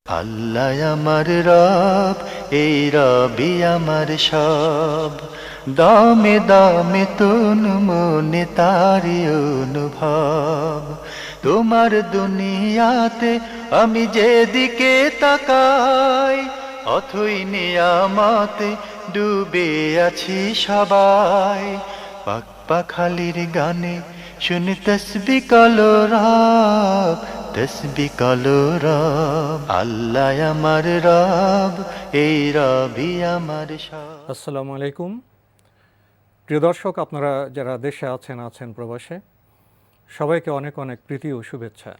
আল্লাহ আমার রব, এই রবি আমার সব। দামে দামে তুন মনে তারি অনুভব। তোমার দুনিয়াতে আমি যেদিকে তাকাই, অথই নিয়ামতে ডুবে আছি সবাই। পাক পাখালির গানে শুনি তসবি কলো রব, তসবি কলো রব। আল্লাহ আমার রব, এই রবি আমার সব। আসসালামু আলাইকুম। প্রিয় দর্শক, আপনারা যারা দেশে আছেন প্রবাসে, সবাইকে অনেক অনেক প্রীতি ও শুভেচ্ছা।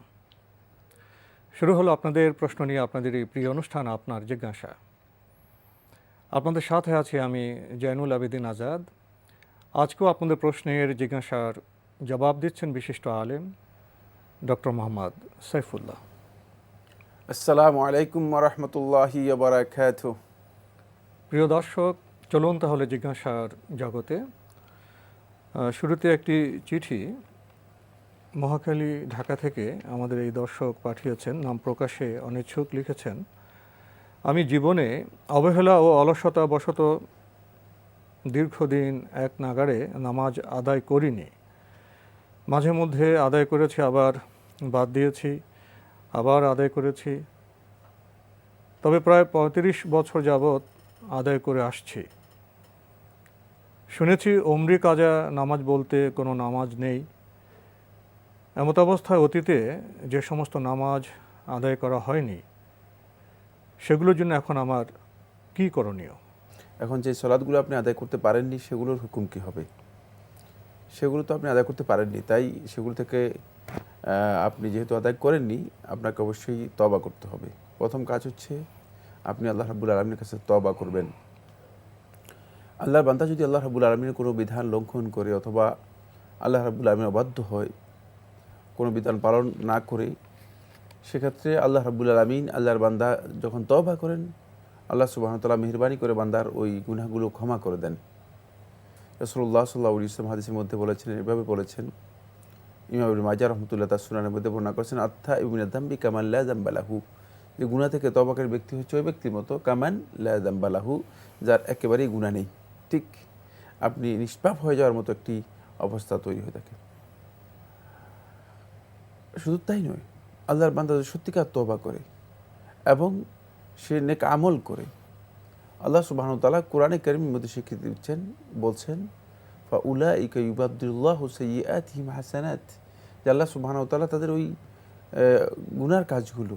শুরু হলো আপনাদের প্রশ্ন নিয়ে আপনাদের এই প্রিয় অনুষ্ঠান আপনার জিজ্ঞাসা। আপনাদের সাথে আছি আমি জয়নুল আবেদিন আজাদ। আজকেও আপনাদের প্রশ্নের জিজ্ঞাসার জবাব দিচ্ছেন বিশিষ্ট আলেম ডক্টর মোহাম্মদ সাইফুল্লাহ। আসসালামু আলাইকুম ওয়া রাহমাতুল্লাহি ওয়া বারাকাতুহু। প্রিয় দর্শক, চলুন তাহলে জিজ্ঞাসার জগতে। শুরুতে একটি চিঠি মহাখালী, ঢাকা থেকে আমাদের এই দর্শক পাঠিয়েছেন, নাম প্রকাশে অনিচ্ছুক। লিখেছেন, আমি জীবনে অবহেলা ও অলসতা বশত দীর্ঘদিন এক নাগাড়ে নামাজ আদায় করিনি। মাঝে মধ্যে আদায় করেছি, আবার বাদ দিয়েছি, আবার আদায় করেছি। তবে প্রায় ৩৫ বছর যাবৎ আদায় করে আসছি। শুনেছি ওমরি কাজা নামাজ বলতে কোনো নামাজ নেই। এমত অবস্থায় অতীতে যে সমস্ত নামাজ আদায় করা হয়নি, সেগুলোর জন্য এখন আমার কী করণীয়? এখন যে সালাতগুলো আপনি আদায় করতে পারেননি, সেগুলোর হুকুম কী হবে? সেগুলো তো আপনি আদায় করতে পারেননি, তাই সেগুলো থেকে আপনি যেহেতু আদায় করেননি, আপনাকে অবশ্যই তওবা করতে হবে। প্রথম কাজ হচ্ছে আপনি আল্লাহ রাব্বুল আলামিনের কাছে তওবা করবেন। আল্লাহর বান্দা যদি আল্লাহ রাব্বুল আলামিনের কোনো বিধান লঙ্ঘন করে অথবা আল্লাহ রাব্বুল আলামিন অবাধ্য হয়, কোনো বিধান পালন না করে, সেক্ষেত্রে আল্লাহ রাব্বুল আলামিন আল্লাহর বান্দা যখন তওবা করেন, আল্লাহ সুবহানাহু ওয়া তাআলা মেহেরবানি করে বান্দার ওই গুনাহগুলো ক্ষমা করে দেন। রাসূলুল্লাহ সাল্লাল্লাহু আলাইহি ওয়াসাল্লাম হাদিসের মধ্যে বলেছেন, এভাবে বলেছেন, ইমাম ইবনে মাজাহ রাহমাতুল্লাহ তার সুনানের মধ্যে বর্ণনা করেছেন, আত্তাইবু মিনায যামবি কামান লা যামবা লাহু, যে গুনাহ থেকে তওবাকারী ব্যক্তি হচ্ছে ওই ব্যক্তির মতো, কামান লা যামবা লাহু, যার একেবারেই গুনাহ নেই। ঠিক আপনি নিষ্পাপ হয়ে যাওয়ার মতো একটি অবস্থা তৈরি হয়ে থাকে। শুধু তাই নয়, আল্লাহর বান্দা যদি সত্যিকার তওবা করে এবং সে নেক আমল করে, আল্লাহ সুবহানাহু ওয়া তাআলা কোরআনে কারীমের মধ্যে স্বীকৃতি দিচ্ছেন, বলছেন, ফাউলাইকা ইউবাদদিলুল্লাহু সাইয়্যাতিহিম হাসানাত, যে আল্লাহ সুবহানাহু ওয়া তাআলা তাদের ওই গুনার কাজগুলো,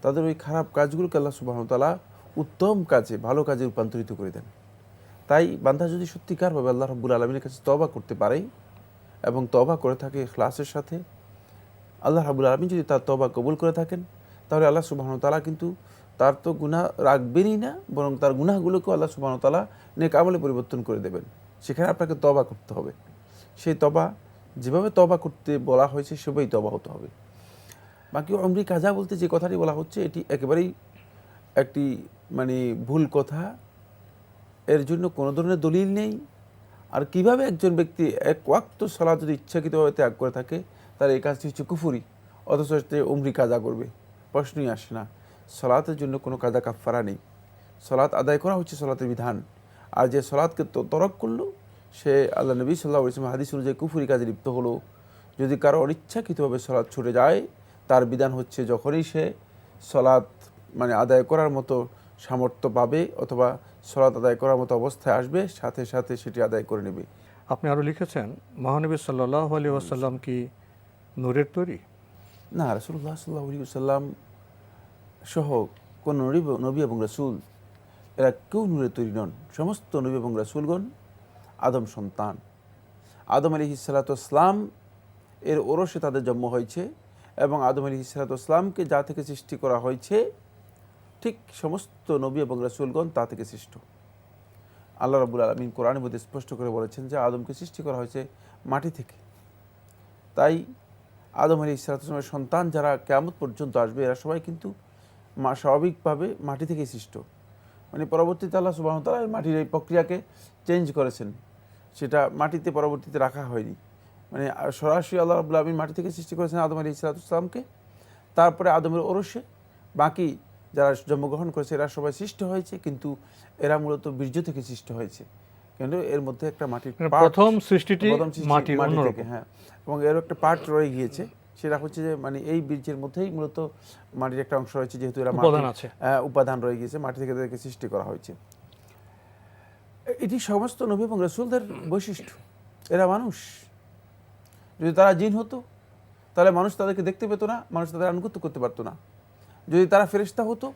তাদের ওই খারাপ কাজগুলোকে আল্লাহ সুবহানাহু ওয়া তাআলা উত্তম কাজে, ভালো কাজে রূপান্তরিত করে দেন। তাই বান্দা যদি সত্যিকারভাবে আল্লাহ রাব্বুল আলামিনের কাছে তওবা করতে পারে এবং তওবা করে থাকে ইখলাসের সাথে, আল্লাহ রাব্বুল আলামিন যদি তার তওবা কবুল করে থাকেন, তাহলে আল্লাহ সুবহানাহু ওয়া তাআলা কিন্তু তার তো গুনাহ রাখবেনই না, বরং তার গুনাহগুলোকেও আল্লাহ সুবহানাহু ওয়া তাআলা নেক আমলে পরিবর্তন করে দেবেন। সেখানে আপনাকে তওবা করতে হবে। সেই তওবা যেভাবে তওবা করতে বলা হয়েছে সেভাবেই তওবা হতে হবে। বাকি ওমরি কাজা বলতে যে কথাটি বলা হচ্ছে, এটি একেবারেই একটি ভুল কথা। এর জন্য কোনো ধরনের দলিল নেই। আর কিভাবে একজন ব্যক্তি এক ওয়াক্ত সালাত যদি ইচ্ছাকৃতভাবে ত্যাগ করে থাকে, তার এই কাজটি হচ্ছে কুফরি, অথচ সে ওমরি কাজা করবে? প্রশ্নই আসে না। সালাতের জন্য কোনো কাজা কাফারা নেই। সালাত আদায় করা হচ্ছে সালাতের বিধান। আর যে সালাতকে তরক করলো, সে আল্লাহ নবী সাল্লাল্লাহু আলাইহি ওয়াসাল্লাম হাদিস অনুযায়ী কুফরি কাজে লিপ্ত হলো। যদি কারো অনিচ্ছাকৃতভাবে সালাত ছুটে যায়, তার বিধান হচ্ছে যখনই সে সালাত আদায় করার মতো সামর্থ্য পাবে অথবা সালাত আদায় করার মতো অবস্থায় আসবে, সাথে সাথে সেটি আদায় করে নেবে। আপনি আরও লিখেছেন, মহানবী সাল্লাল্লাহু আলাইহি ওয়াসাল্লাম কি নূরের তৈরি? না, রাসূলুল্লাহ সাল্লাল্লাহু আলাইহি ওয়াসাল্লাম সহ কোন নবী এবং রাসূল এরা কেউ নূরের তৈরি নন। সমস্ত নবী এবং রাসূলগণ আদম সন্তান। আদম আলাইহিস সালাতু ওয়াস সালাম এর ওরসে তাদের জন্ম হয়েছে এবং আদম আলাইহিস সালাতু ওয়াস সালামকে যা থেকে সৃষ্টি করা হয়েছে, ঠিক সমস্ত নবী এবং রাসূলগণ তা থেকে সৃষ্ট। আল্লাহ রাব্বুল আলামিন কোরআনের মধ্যে স্পষ্ট করে বলেছেন যে আদমকে সৃষ্টি করা হয়েছে মাটি থেকে। তাই আদম আলাইহিস সালাতু ওয়াস সালামের সন্তান যারা কিয়ামত পর্যন্ত আসবে, এরা সবাই কিন্তু স্বাভাবিকভাবে মাটি থেকেই সৃষ্ট। পরবর্তীতে আল্লাহ সুবহানাহু ওয়া তাআলা মাটির এই প্রক্রিয়াকে চেঞ্জ করেছেন, সেটা মাটিতে পরবর্তীতে রাখা হয়নি। সরাসরি আল্লাহ রাব্বুল আলামিন মাটি থেকে সৃষ্টি করেছেন আদম আলাইহিস সালাতু ওয়াস সালামকে। তারপরে আদমের ওরসে বাকি যারা জন্মগ্রহণ করেছে এরা সবাই সৃষ্ট হয়েছে, কিন্তু এরা মূলত বীর্য থেকে সৃষ্ট হয়েছে। কিন্তু এর মধ্যে একটা মাটির মানে part, প্রথম সৃষ্টিটি প্রথম সৃষ্টি মাটির মাটি অন্যরকম। থেকে, হ্যাঁ, এবং এর একটা পার্ট রয়ে গিয়েছে, সেটা হচ্ছে যে মানে এই বীর্যের মধ্যেই মূলত মাটির একটা অংশ রয়েছে, যেহেতু এরা উপাদান আছে। উপাদান রয়ে গিয়েছে, মাটি থেকে তাদেরকে সৃষ্টি করা হয়েছে। এটি সমস্ত নবী এবং রাসূলদের বৈশিষ্ট্য। এরা মানুষ। যদি তারা জিন হতো তাহলে মানুষ তাদেরকে দেখতে পেত না, মানুষ তাদের আনুগত্য করতে পারতো না। যদি তারা ফেরেশতা হতো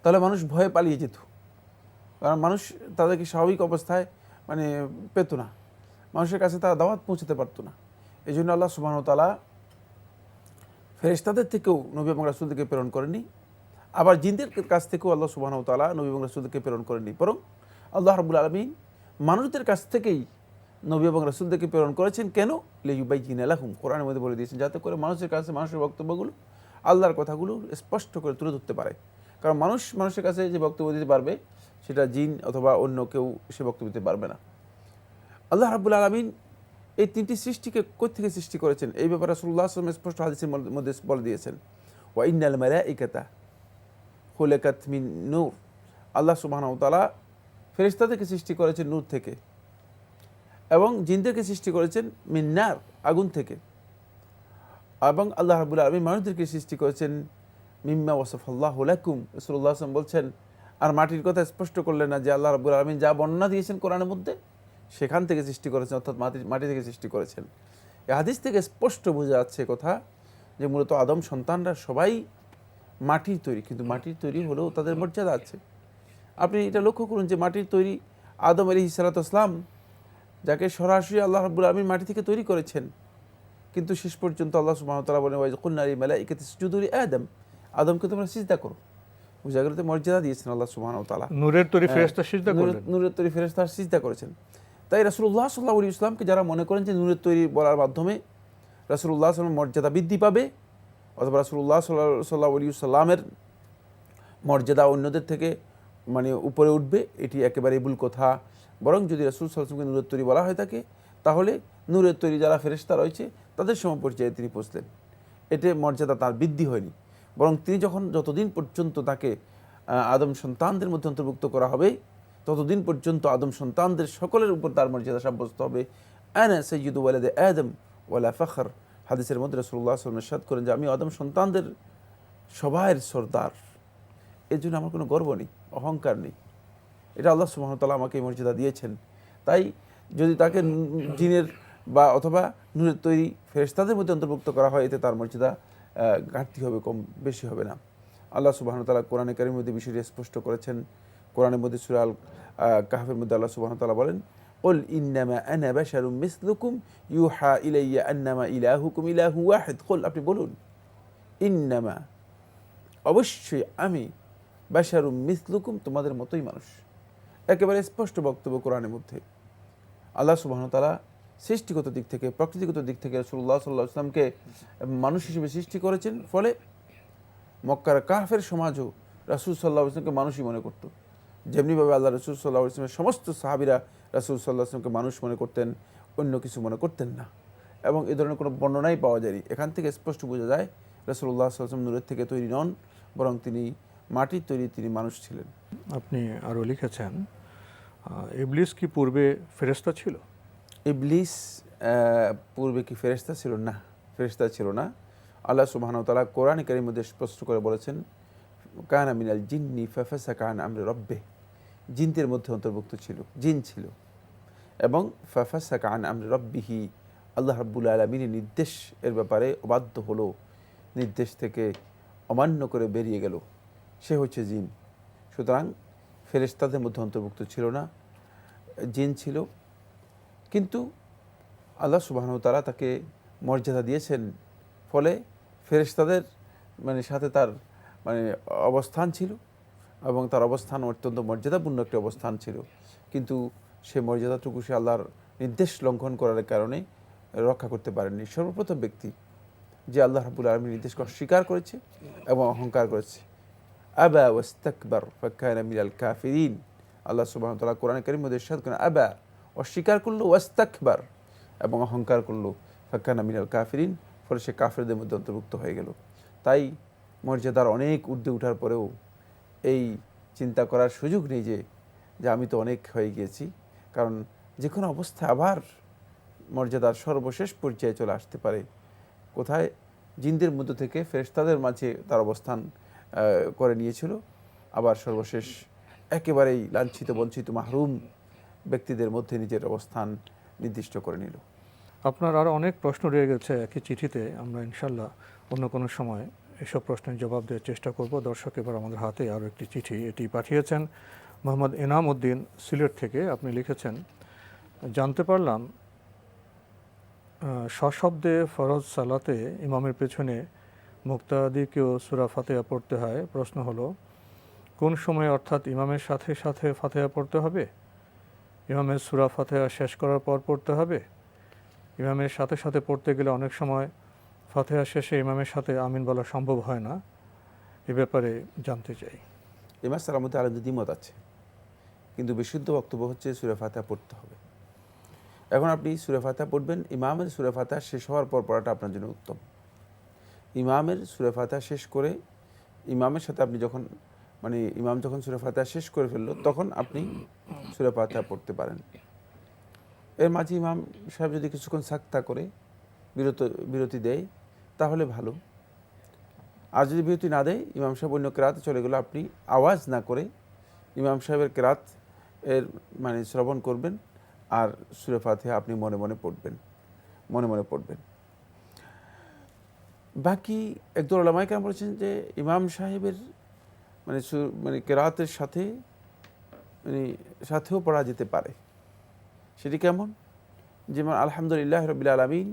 তাহলে মানুষ ভয়ে পালিয়ে যেত, কারণ মানুষ তাদেরকে স্বাভাবিক অবস্থায় মানে পেত না, মানুষের কাছে তারা দাওয়াত পৌঁছাতে পারতো না। এই জন্য আল্লাহ সুবহানাহু ওয়া তাআলা ফেরেশতাদের থেকেও নবী এবং রাসূলদেরকে প্রেরণ করেননি, আবার জিনদের কাছ থেকেও আল্লাহ সুবহানাহু ওয়া তাআলা নবী এবং রাসূলদেরকে প্রেরণ করেননি, বরং আল্লাহ রাব্বুল আলামিন মানুষদের কাছ থেকেই নবী এবং রাসূলদেরকে প্রেরণ করেছেন। কেন? লিইউবাইয়িনা লাহুম, কোরআনের মধ্যে বলে দিয়েছেন, যাতে করে মানুষের কাছে মানুষের বক্তব্যগুলো, আল্লাহর কথাগুলো স্পষ্ট করে তুলে ধরতে পারে। কারণ মানুষ মানুষের কাছে যে বক্তব্য দিতে পারবে সেটা জিন অথবা অন্য কেউ সে বক্তব্য দিতে পারবে না। আল্লাহ রাব্বুল আলামিন এই তিনটি সৃষ্টিকে কোথা থেকে সৃষ্টি করেছেন এই ব্যাপারে রাসূলুল্লাহ সাল্লাল্লাহু আলাইহি ওয়াসাল্লাম স্পষ্ট হাদিসের মধ্যে বলে দিয়েছেন, ওয়া ইন্নাল মালাইকাতা খুলিকাত মিন নূর, আল্লাহ সুবহানাহু ওয়া তাআলা ফেরেশতাদেরকে সৃষ্টি করেছেন নূর থেকে, এবং জিনদেরকে সৃষ্টি করেছেন মিন নার, আগুন থেকে, এবং আল্লাহ রাব্বুল আলামিন মানুষদেরকে সৃষ্টি করেছেন মিম্মা ওয়াসাফাল্লাহু লাকুম। রাসূলুল্লাহ সাল্লাল্লাহু আলাইহি ওয়াসাল্লাম বলছেন, আর মাটির কথা স্পষ্ট করলেন না, যে আল্লাহ রাব্বুল আলামিন যা বর্ণনা দিয়েছেন কোরআনের মধ্যে সেখান থেকে সৃষ্টি করেছেন, অর্থাৎ মাটি থেকে সৃষ্টি করেছেন। এই হাদিস থেকে স্পষ্ট বোঝা যাচ্ছে কথা যে মূলত আদম সন্তানরা সবাই মাটির তৈরি, কিন্তু মাটির তৈরি হলেও তাদের মর্যাদা আছে। আপনি এটা লক্ষ্য করুন যে মাটির তৈরি আদম আলাইহিস সালাতু ওয়াস সালাম, যাকে সরাসরি আল্লাহ রাব্বুল আলামিন মাটি থেকে তৈরি করেছেন, কিন্তু শেষ পর্যন্ত আল্লাহ সুবহানাহু ওয়া তাআলা বলেন, ওয়া কুলনা লিল মালাইকাতি ইসজুদু লিআদম, আদমকে তোমরা সিজদা করো। বুঝা গেল, মর্যাদা দিয়েছেন আল্লাহ সুবহানাহু ওয়া তাআলা। নূরের তৈরি ফেরেশতা সিজদা করলেন। নূরের তৈরি ফেরেশতা সিজদা করেছেন। তাই রাসূলুল্লাহ সাল্লাল্লাহু আলাইহি ওয়াসাল্লামকে যারা মনে করেন যে নূরের তৈরি বলার মাধ্যমে রাসূলুল্লাহ সাল্লাল্লাহু আলাইহি ওয়াসাল্লামের মর্যাদা বৃদ্ধি পাবে, অথবা রাসূলুল্লাহ সাল্লাল্লাহু আলাইহি ওয়াসাল্লামের মর্যাদা অন্যদের থেকে মানে উপরে উঠবে, এটি একেবারেই ভুল কথা। বরং যদি রাসূল সাল্লাল্লাহু আলাইহি ওয়াসাল্লামকে নূরের তৈরি বলা হয়ে থাকে, তাহলে নূরের তৈরি যারা ফেরেশতা রয়েছে তাদের সমপর্যায়ে তিনি পৌঁছলেন। এতে মর্যাদা তার বৃদ্ধি হয়নি, বরং তিনি যতদিন পর্যন্ত তাকে আদম সন্তানদের মধ্যে অন্তর্ভুক্ত করা হবে, ততদিন পর্যন্ত আদম সন্তানদের সকলের উপর তার মর্যাদা সাব্যস্ত হবে। আনা সাইয়্যিদু ওয়ালাদি আদম ওয়ালা ফখর, হাদিসের মধ্যে রাসূলুল্লাহ সাল্লাল্লাহু আলাইহি ওয়াসাল্লাম ইরশাদ করেন যে আমি আদম সন্তানদের সবাইয়ের সর্দার, এর জন্য আমার কোনো গর্ব নেই, অহংকার নেই। এটা আল্লাহ সুবহানাহু ওয়া তাআলা আমাকে এই মর্যাদা দিয়েছেন। তাই যদি তাকে জিনের বা অথবা নূরের তৈরি ফেরেশতাদের মধ্যে অন্তর্ভুক্ত করা হয়, এতে তার মর্যাদা ঘাটতি হবে, কম বেশি হবে না। আল্লাহ সুবহানাহু ওয়া তাআলা কোরআনে কারীমের মধ্যে বিষয়টি স্পষ্ট করেছেন। কোরআনের মধ্যে সূরা আল কাহফের মধ্যে আল্লাহ সুবহানাহু ওয়া তাআলা বলেন, কুল ইন্নামা আনা বাশারুম মিসলুকুম ইউহা ইলাইয়া আন্নামা ইলাহুকুম ইলাহু ওয়াহিদ। কুল, আপনি বলুন, ইন্নামা, অবশ্যই আমি, বাশারুম মিসলুকুম, তোমাদের মতোই মানুষ। একেবারে স্পষ্ট বক্তব্য কোরআনের মধ্যে। আল্লাহ সুবহানাহু ওয়া তাআলা সৃষ্টিগত দিক থেকে, প্রকৃতিগত দিক থেকে রাসূলুল্লাহ সাল্লাল্লাহু আলাইহি ওয়াসাল্লামকে মানুষ হিসেবে সৃষ্টি করেছেন। ফলে মক্কার কাফের সমাজও রাসূল সাল্লাল্লাহু আলাইহি ওয়াসাল্লামকে মানুষই মনে করত। যেমনিভাবে আল্লাহ রাসূল সাল্লাল্লাহু আলাইহি ওয়াসাল্লামের সমস্ত সাহাবীরা রাসূল সাল্লাল্লাহু আলাইহি ওয়াসাল্লামকে মানুষ মনে করতেন, অন্য কিছু মনে করতেন না, এবং এ ধরনের কোনো বর্ণনাই পাওয়া যায়নি। এখান থেকে স্পষ্ট বোঝা যায় রাসূলুল্লাহ সাল্লাল্লাহু আলাইহি ওয়াসাল্লাম নূরের থেকে তৈরি নন, বরং তিনি মাটির তৈরি, তিনি মানুষ ছিলেন। আপনি আরও লিখেছেন, ইবলিস কি পূর্বে ফেরেশতা ছিল? ইবলিস পূর্বে কি ফেরেশতা ছিল? না, ফেরেশতা ছিল না। আল্লাহ সুবহানাহু ওয়া তাআলা কোরআনে কারীমের মধ্যে স্পষ্ট করে বলেছেন, কানা মিনাল জিন্নি ফাফাসাকা আন আমরি রাব্বিহ, জিনদের মধ্যে অন্তর্ভুক্ত ছিল, জিন ছিল, এবং ফাফাসাকা আন আমরি রাব্বিহি, আল্লাহ রাব্বুল আলামিনের নির্দেশ এর ব্যাপারে অবাধ্য হলো, নির্দেশ থেকে অমান্য করে বেরিয়ে গেল, সে হচ্ছে জিন। সুতরাং ফেরেশতাদের মধ্যে অন্তর্ভুক্ত ছিল না, জিন ছিল। কিন্তু আল্লাহ সুবহানাহু ওয়া তাআলা তাকে মর্যাদা দিয়েছেন, ফলে ফেরেশতাদের মানে সাথে তার মানে অবস্থান ছিল, এবং তার অবস্থান অত্যন্ত মর্যাদাপূর্ণ একটি অবস্থান ছিল। কিন্তু সে মর্যাদাটুকু সে আল্লাহর নির্দেশ লঙ্ঘন করার কারণে রক্ষা করতে পারেননি। সর্বপ্রথম ব্যক্তি যে আল্লাহ রাব্বুল আলামিনের নির্দেশকে অস্বীকার করেছে এবং অহংকার করেছে, আবা ওয়াস্তাকবার ফাকানা মিনাল কাফিরিন। আল্লাহ সুবহানাহু ওয়া তাআলা কোরআনে কারীমের মধ্যে ইরশাদ করেন, আবা, অস্বীকার করলো, ওয়াস্তাকবার, এবং অহংকার করলো, ফাকানা মিনাল কাফিরিন, ফলে সে কাফেরদের মধ্যে অন্তর্ভুক্ত হয়ে গেল। তাই মর্যাদার অনেক ঊর্ধ্বে ওঠার পরেও এই চিন্তা করার সুযোগ নেই যে আমি তো অনেক হয়ে গিয়েছি, কারণ যে কোনো অবস্থায় আবার মর্যাদার সর্বশেষ পর্যায়ে চলে আসতে পারে। কোথায়? জিনদের মধ্য থেকে ফেরেশতাদের মাঝে তার অবস্থান করে নিয়েছিল, আবার সর্বশেষ একেবারেই লাঞ্ছিত বঞ্চিত মাহরুম ব্যক্তিদের মধ্যে নিজের অবস্থান নির্দিষ্ট করে নিল। আপনার আরও অনেক প্রশ্ন রয়ে গেছে একই চিঠিতে, আমরা ইনশাল্লাহ অন্য কোনো সময় এসব প্রশ্নের জবাব দেওয়ার চেষ্টা করব। দর্শক, এবার আমাদের হাতে আরও একটি চিঠি, এটি পাঠিয়েছেন মোহাম্মদ এনাম উদ্দিন, সিলেট থেকে। আপনি লিখেছেন, জানতে পারলাম সশব্দে ফরজ সালাতে ইমামের পেছনে মুক্তাদিকেও সূরা ফাতিহা পড়তে হয়। প্রশ্ন হলো, কোন সময়, অর্থাৎ ইমামের সাথে সাথে ফাতিহা পড়তে হবে? ইমামের সূরা ফাতিহা শেষ করার পর পড়তে হবে? ইমামের সাথে সাথে পড়তে গেলে অনেক সময় ফাতিহা শেষে ইমামের সাথে আমিন বলা সম্ভব হয় না, এ ব্যাপারে জানতে চাই। এই মাসআলার মধ্যে আলাদা দ্বিমত আছে, কিন্তু বিশুদ্ধ বক্তব্য হচ্ছে সূরা ফাতিহা পড়তে হবে। এখন আপনি সূরা ফাতিহা পড়বেন, ইমামের সূরা ফাতিহা শেষ হওয়ার পর পড়াটা আপনার জন্য উত্তম। ইমামের সূরা ফাতিহা শেষ করে ইমামের সাথে আপনি যখন ইমাম যখন সূরা ফাতিহা শেষ করে ফেললো, তখন আপনি সূরা ফাতিহা পড়তে পারেন। এর মাঝে ইমাম সাহেব যদি কিছুক্ষণ সাক্তা করে বিরতি দেয় তাহলে ভালো। আর যদি বিরতি না দেয়, ইমাম সাহেব অন্য কেরাতে চলে গেলো, আপনি আওয়াজ না করে ইমাম সাহেবের কেরাত এর শ্রবণ করবেন, আর সূরা ফাতিহা আপনি মনে মনে পড়বেন। বাকি একদল উলামায়ে কেরাম বলেছেন যে ইমাম সাহেবের কেরাতের সাথেও পড়া যেতে পারে। সেটি কেমন? যেমন আলহামদুলিল্লাহ রাব্বিল আলামিন,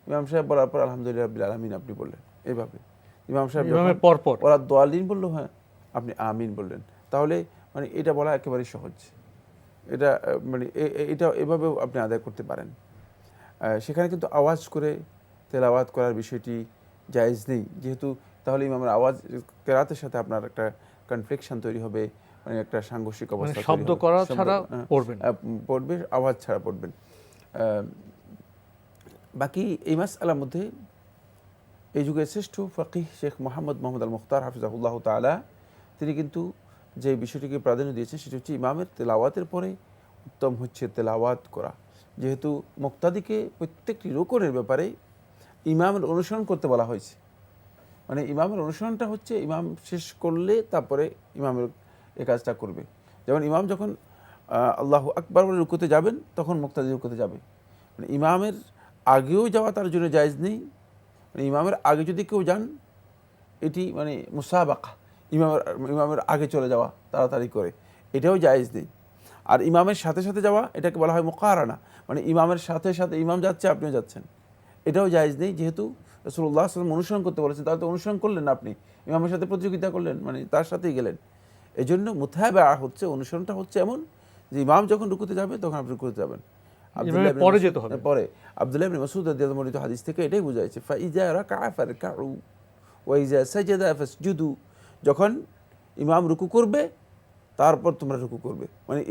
ইমাম সাহেব বলার পর আলহামদুলিল্লাহ রাব্বিল আলামিন আপনি বললেন, এইভাবে। ইমাম সাহেব পরপর ওরা দোয়ালিন বললো, হ্যাঁ, আপনি আমিন বললেন। তাহলে এটা বলা একেবারেই সহজ। এটা এভাবেও আপনি আদায় করতে পারেন। সেখানে কিন্তু আওয়াজ করে তেলাওয়াত করার বিষয়টি জায়েজ নেই, যেহেতু তাহলে ইমামের আওয়াজ কেরাতের সাথে আপনার একটা কনফ্লিকশন তৈরি হবে, একটা সাংঘর্ষিক অবস্থা, শব্দ করা ছাড়া পড়বে, আওয়াজ ছাড়া পড়বেন। বাকি এই মাসআলার মধ্যে এই যুগের শ্রেষ্ঠ ফাকিহ শেখ মোহাম্মদ আল মুখতার হাফিজাহুল্লাহ তাআলা, তিনি কিন্তু যে বিষয়টিকে প্রাধান্য দিয়েছেন সেটি হচ্ছে ইমামের তেলাওয়াতের পরে উত্তম হচ্ছে তেলাওয়াত করা, যেহেতু মুক্তাদিকে প্রত্যেকটি রুকুনের ব্যাপারে ইমামের অনুসরণ করতে বলা হয়েছে। ইমামের অনুসরণটা হচ্ছে ইমাম শেষ করলে তারপরে ইমামের এই কাজটা করবে। যেমন ইমাম যখন আল্লাহু আকবার বলে রুকুতে যাবেন, তখন মুক্তাদি রুকুতে যাবে। ইমামের আগেও যাওয়া তার জন্য জায়েজ নেই। ইমামের আগে যদি কেউ যান, এটি মুসাবাকা, ইমামের আগে চলে যাওয়া তাড়াতাড়ি করে, এটাও জায়েজ নেই। আর ইমামের সাথে সাথে যাওয়া, এটাকে বলা হয় মুকারানা, ইমামের সাথে সাথে ইমাম যাচ্ছে আপনিও যাচ্ছেন, এটাও জায়েজ নেই। যেহেতু রাসূলুল্লাহ সাল্লাল্লাহু আলাইহি ওয়াসাল্লাম অনুসরণ করতে বলেছেন, তাহলে তো অনুসরণ করলেন না, আপনি ইমামের সাথে প্রতিযোগিতা করলেন, তার সাথেই গেলেন। এই জন্য মুতাবা হচ্ছে, অনুসরণটা হচ্ছে এমন যে ইমাম যখন রুকুতে যাবে তখন আপনি রুকুতে যাবেন। পরে আব্দুল্লাহ ইবনে মাসউদ রাদিয়াল্লাহু আনহু হাদিস থেকে এটাই বোঝাইছে, ফাইজা রাকা'a ফারকাউ ওয়া ইজা সাজাদা ফাসজুদু, যখন ইমাম রুকু করবে তারপর তোমরা রুকু করবে,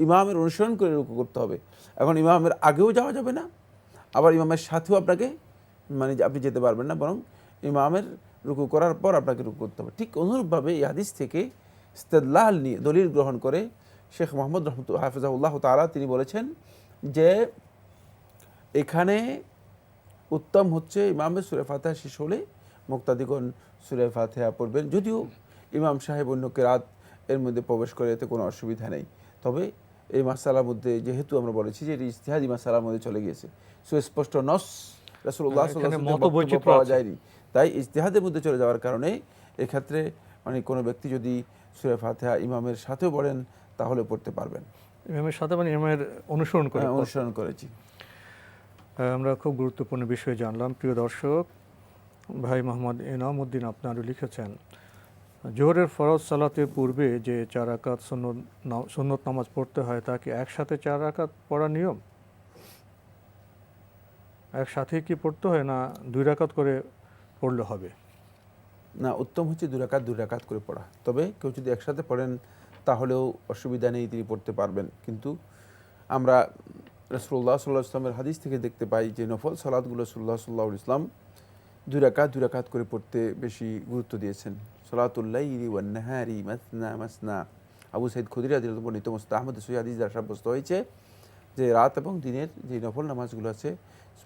ইমামের অনুসরণ করে রুকু করতে হবে। এখন ইমামের আগেও যাওয়া যাবে না, আবার ইমামের সাথেও আপনাকে আপনি যেতে পারবেন না, বরং ইমামের রুকু করার পর আপনাকে রুকু করতে হবে। ঠিক অনুরূপভাবে এই হাদিস থেকে ইস্তেদলাল নিয়ে দলিল গ্রহণ করে শেখ মোহাম্মদ হাফিজাহুল্লাহ তাআলা তিনি বলেছেন যে এখানে উত্তম হচ্ছে ইমামের সূরা ফাতিহা শেষ হলে মুক্তাদিগণ সূরা ফাতিহা পড়বেন, যদিও ইমাম সাহেব অন্য কেরাত এর মধ্যে প্রবেশ করে, এতে কোনো অসুবিধা নেই। তবে এই মাসআলার মধ্যে যেহেতু আমরা বলেছি যে এটি ইজতিহাদি মাসআলার মধ্যে চলে গিয়েছে, সুস্পষ্ট নস রাসূলুল্লাহ সাল্লাল্লাহু আলাইহি ওয়াসাল্লাম পাওয়া যায়নি, তাই ইজতিহাদের মধ্যে চলে যাওয়ার কারণে এক্ষেত্রে কোনো ব্যক্তি যদি সূরা ফাতিহা ইমামের সাথেও পড়েন তাহলে পড়তে পারবেন। ইমামের সাথে ইমামের অনুসরণ করেছি। আমরা খুব গুরুত্বপূর্ণ বিষয় জানলাম। প্রিয় দর্শক, ভাই মোহাম্মদ এনাম উদ্দিন আপনারও লিখেছেন, জোহরের ফরজ সালাতের পূর্বে যে 4 রাকাত সুন্নত নামাজ পড়তে হয়, তা কি একসাথে 4 রাকাত পড়া নিয়ম? একসাথে কি পড়তে হয়, না 2 রাকাত করে পড়লে হবে? না, উত্তম হচ্ছে 2 রাকাত করে পড়া। তবে কেউ যদি একসাথে পড়েন তাহলেও অসুবিধা নেই, তিনি পড়তে পারবেন। কিন্তু আমরা রাসূলুল্লাহ সাল্লাল্লাহু আলাইহি ওয়াসাল্লামের হাদিস থেকে দেখতে পাই যে নফল সালাতগুলো রাসূলুল্লাহ সাল্লাল্লাহু আলাইহি ওয়াসাল্লাম 2 রাকাত করে পড়তে বেশি গুরুত্ব দিয়েছেন। সলাতুল লাইলি ওয়ান নাহারি মাসনা মাসনা। আবু সাইদ খুদরি রাদিয়াল্লাহু বর্ণিত মুস্তাদ আহমদ সহিহ হাদিস দ্বারা সাব্যস্ত হয়েছে যে রাত এবং দিনের যে নফল নামাজগুলো আছে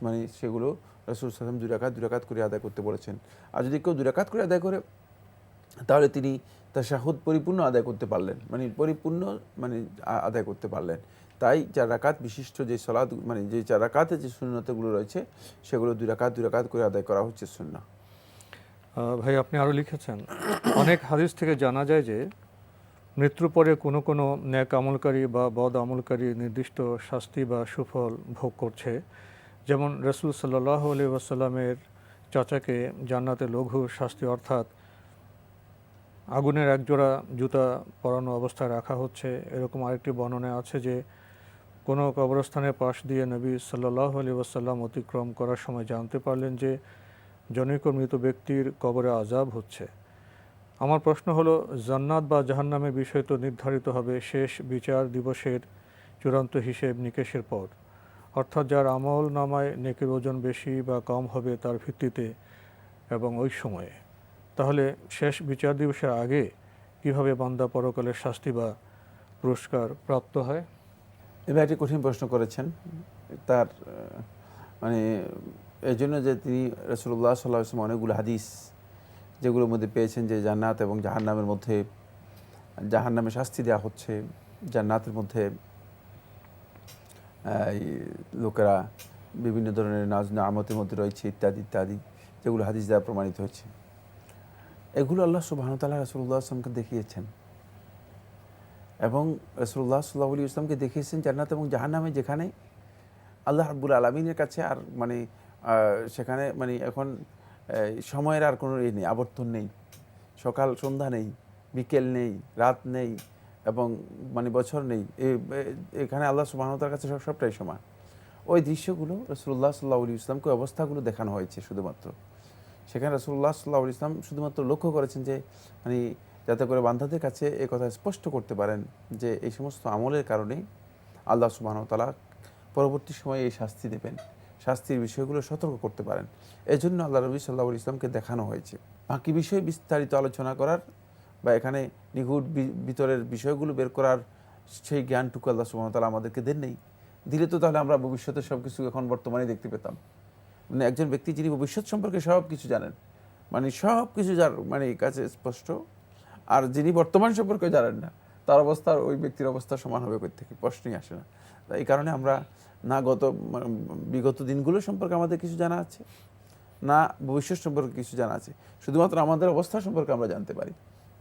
মানে সেগুলো রাসূল সাল্লাল্লাহু আলাইহি ওয়াসাল্লাম 2 রাকাত করে আদায় করতে বলেছেন। আর যদি কেউ 2 রাকাত করে আদায় করে তাহলে তিনি তাশাহুদ পরিপূর্ণ আদায় করতে পারলেন, মানে পরিপূর্ণ মানে আদায় করতে পারলেন। তাই 4 রাকাত বিশিষ্ট যে সালাত মানে যে 4 রাকাতে যে সুন্নতগুলো রয়েছে সেগুলো 2 রাকাত করে আদায় করা হচ্ছে সুন্নাহ। ভাই আপনি আরও লিখেছেন, অনেক হাদিস থেকে জানা যায় যে মৃত্যুর পরে কোনো কোনো ন্যাক আমলকারী বা বদ আমলকারী নির্দিষ্ট শাস্তি বা সুফল ভোগ করছে। যেমন রাসূল সাল্লাল্লাহু আলাইহি ওয়াসাল্লামের চাচাকে জান্নাতে লঘু শাস্তি অর্থাৎ আগুনের একজোড়া জুতা পরানো অবস্থায় রাখা হচ্ছে। এরকম আরেকটি বর্ণনায় আছে যে কোনো কবরস্থানের পাশ দিয়ে নবী সাল্লাল্লাহু আলাইহি ওয়াসাল্লাম অতিক্রম করার সময় জানতে পারলেন যে জনৈক মৃত ব্যক্তির কবরে আযাব হচ্ছে। আমার প্রশ্ন হলো, জান্নাত বা জাহান্নামের বিষয় তো নির্ধারিত হবে শেষ বিচার দিবসের চূড়ান্ত হিসেব নিকেশের পর, অর্থাৎ যার আমল নামায় নেকির ওজন বেশি বা কম হবে তার ভিত্তিতে এবং ওই সময়ে। তাহলে শেষ বিচার দিবসের আগে কিভাবে বান্দা পরকালের শাস্তি বা পুরস্কার প্রাপ্ত হয়? এবার একটি কঠিন প্রশ্ন করেছেন। তার মানে এই জন্য যে তিনি রাসূলুল্লাহ সাল্লাল্লাহু আলাইহি ওয়াসাল্লাম অনেকগুলো হাদিস যেগুলোর মধ্যে পেয়েছেন যে জান্নাত এবং জাহান্নামের মধ্যে জাহান্নামে শাস্তি দেওয়া হচ্ছে, জান্নাতের মধ্যে লোকেরা বিভিন্ন ধরনের নাজ নেয়ামতের মধ্যে রয়েছে ইত্যাদি ইত্যাদি, যেগুলো হাদিস দ্বারা প্রমাণিত হয়েছে। এগুলো আল্লাহ সুবহানাহু ওয়া তাআলা রাসূলুল্লাহ সাল্লাল্লাহু আলাইহি ওয়াসাল্লামকে দেখিয়েছেন এবং রাসূলুল্লাহ সাল্লাল্লাহু আলাইহি ওয়াসাল্লামকে দেখিয়েছেন জান্নাত এবং জাহান্নামে, যেখানে আল্লাহ রাব্বুল আলামিনের কাছে আর মানে সেখানে মানে এখন সময়ের আর কোনো নেই, আবর্তন নেই, সকাল সন্ধ্যা নেই, বিকেল নেই, রাত নেই এবং মানে বছর নেই। এখানে আল্লাহ সুবহানাহু ওয়া তাআলার কাছে সবটাই সমান। ওই দৃশ্যগুলো রাসূলুল্লাহ সাল্লাল্লাহু আলাইহি ওয়াসাল্লামকে অবস্থাগুলো দেখানো হয়েছে শুধুমাত্র। সেখানে রাসূলুল্লাহ সাল্লাল্লাহু আলাইহি ওয়াসাল্লাম শুধুমাত্র লক্ষ্য করেছেন যে মানে যাতে করে বান্দাদের কাছে এই কথা স্পষ্ট করতে পারেন যে এই সমস্ত আমলের কারণে আল্লাহ সুবহানাহু ওয়া তাআলা পরবর্তী সময়ে এই শাস্তি দেবেন, শাস্তির বিষয়গুলো সতর্ক করতে পারেন। এজন্য আল্লাহ নবী সাল্লাল্লাহু আলাইহি ওয়াসাল্লামকে দেখানো হয়েছে। বাকি বিষয়ে বিস্তারিত আলোচনা করার বা এখানে নিগুড় ভিতরের বিষয়গুলো বের করার সেই জ্ঞানটুকু আল্লাহ সুবহানাহু ওয়া তাআলা আমাদেরকে দেন নেই। দিলে তো তাহলে আমরা ভবিষ্যতে সব কিছু এখন বর্তমানে দেখতে পেতাম। মানে একজন ব্যক্তি যিনি ভবিষ্যৎ সম্পর্কে সব কিছু জানেন, মানে সব কিছু যার মানে কাছে স্পষ্ট, আর যিনি বর্তমান সম্পর্কে জানেন না, তার অবস্থা ওই ব্যক্তির অবস্থা সমান হবে কই থেকে, প্রশ্নই আসে না। এই কারণে আমরা না বিগত দিনগুলো সম্পর্কে আমাদের কিছু জানা আছে, না ভবিষ্যৎ সম্পর্কে কিছু জানা আছে, শুধুমাত্র আমাদের অবস্থা সম্পর্কে আমরা জানতে পারি।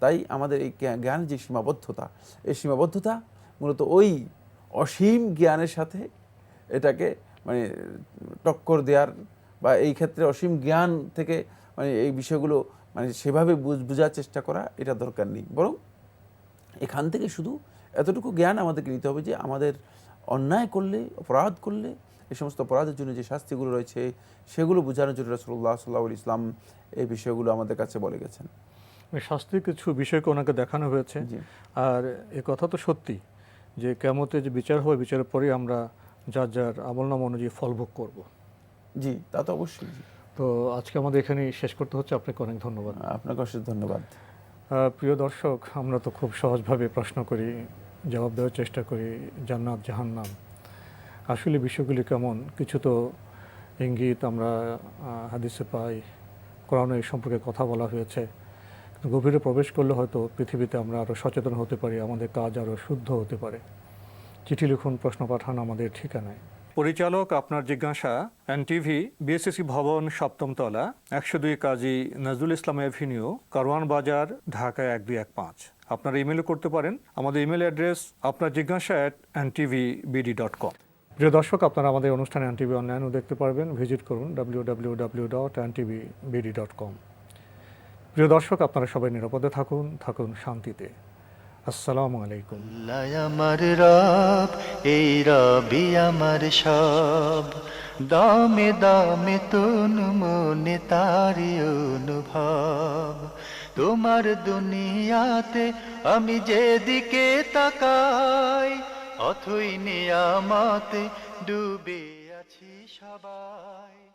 তাই আমাদের এই জ্ঞান যে সীমাবদ্ধতা, এই সীমাবদ্ধতা মূলত ওই অসীম জ্ঞানের সাথে এটাকে মানে টক্কর দেওয়ার বা এই ক্ষেত্রে অসীম জ্ঞান থেকে মানে এই বিষয়গুলো মানে সেভাবে বোঝার চেষ্টা করা এটা দরকার নেই। বরং এখান থেকে শুধু এতটুকু জ্ঞান আমাদেরকে নিতে হবে যে আমাদের অন্যায় করলে, অপরাধ করলে এই সমস্ত অপরাধের জন্য যে শাস্তিগুলো রয়েছে সেগুলো বোঝানোর জন্য রাসূলুল্লাহ সাল্লাল্লাহু আলাইহি ওয়াসাল্লাম এই বিষয়গুলো আমাদের কাছে বলে গেছেন। শাস্তির কিছু বিষয়কে ওনাকে দেখানো হয়েছে। আর এ কথা তো সত্যি যে কিয়ামতে যে বিচার হবে, বিচারের পরেই আমরা যার যার আমলনামা অনুযায়ী ফলভোগ করব। জি, তা তো অবশ্যই। তো আজকে আমাদের এখানেই শেষ করতে হচ্ছে। আপনাকে অনেক ধন্যবাদ। আপনাকে অশেষ ধন্যবাদ। প্রিয় দর্শক, আমরা তো খুব সহজভাবে প্রশ্ন করি, জবাব দেওয়ার চেষ্টা করি, জান্নাত জাহান্নাম আসলে বিষয়গুলি কেমন, কিছু তো ইঙ্গিত আমরা হাদিসে পাই, কোরআনে এই সম্পর্কে কথা বলা হয়েছে। গভীরে প্রবেশ করলে হয়তো পৃথিবীতে আমরা আরও সচেতন হতে পারি, আমাদের কাজ আরও শুদ্ধ হতে পারে। চিঠি লিখুন, প্রশ্ন পাঠান আমাদের ঠিকানায়। পরিচালক আপনার জিজ্ঞাসা, এনটিভি, বিএসসি ভবন, 7ম তলা, 102 কাজী নজরুল ইসলাম এভিনিউ, কারওয়ান বাজার, ঢাকা 1215। আপনারা ইমেলও করতে পারেন। আমাদের ইমেল অ্যাড্রেস আপনার জিজ্ঞাসা @ntvbd.com। প্রিয় দর্শক, আপনারা আমাদের অনুষ্ঠানে এনটিভি অনলাইনও দেখতে পারবেন। ভিজিট করুন www.ntvbd.com। প্রিয় দর্শক, আপনারা সবাই নিরাপদে থাকুন, থাকুন শান্তিতে। আসসালামু আলাইকুম। আমার রব, এই রবি আমার সব, দামে দামে তুন মনে তারি অনুভব। তোমার দুনিয়াতে আমি যেদিকে তাকাই, অথই নিয়ামতে ডুবে আছি সবাই।